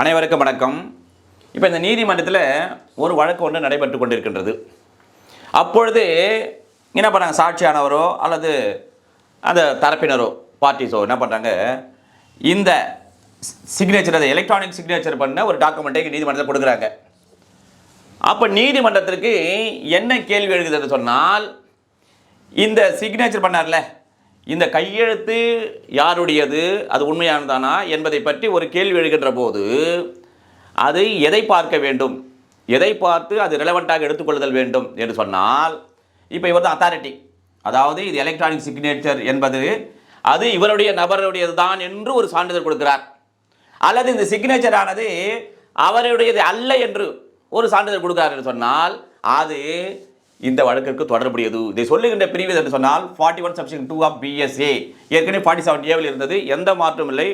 அனைவருக்கும் வணக்கம். இப்போ இந்த நீதிமன்றத்தில் ஒரு வழக்கு ஒன்று நடைபெற்று கொண்டிருக்கின்றது. அப்பொழுது என்ன பண்ணுறாங்க, சாட்சியானவரோ அல்லது அந்த தரப்பினரோ பார்ட்டிஸோ என்ன பண்ணுறாங்க, இந்த சிக்னேச்சர், அதை எலக்ட்ரானிக் சிக்னேச்சர் பண்ண ஒரு டாக்குமெண்ட்டை நீதிமன்றத்தில் கொடுக்குறாங்க. அப்போ நீதிமன்றத்திற்கு என்ன கேள்வி எழுதுன்னு சொன்னால், இந்த சிக்னேச்சர் பண்ணார்ல, இந்த கையெழுத்து யாருடையது, அது உண்மையானதானா என்பதை பற்றி ஒரு கேள்வி எழுகின்ற போது அது எதை பார்க்க வேண்டும், எதை பார்த்து அது ரெலவெண்ட்டாக எடுத்துக்கொள்ளுதல் வேண்டும் என்று சொன்னால், இப்போ இவர் தான் அத்தாரிட்டி, அதாவது இது எலக்ட்ரானிக் சிக்னேச்சர் என்பது அது இவருடைய நபருடையது தான் என்று ஒரு சான்றிதழ் கொடுக்கிறார், அல்லது இந்த சிக்னேச்சர் ஆனது அவருடையது அல்ல என்று ஒரு சான்றிதழ் கொடுக்கிறார் என்று சொன்னால் அது இந்த வழக்கிற்கு தொடர்புடையது. இதை சொல்லுகின்ற பிரிவு என்று சொன்னால் 41 செக்ஷன் 2 ஆஃப் BSA, ஏற்கனவே 47A இருந்தது, எந்த மாற்றமும் இல்லை,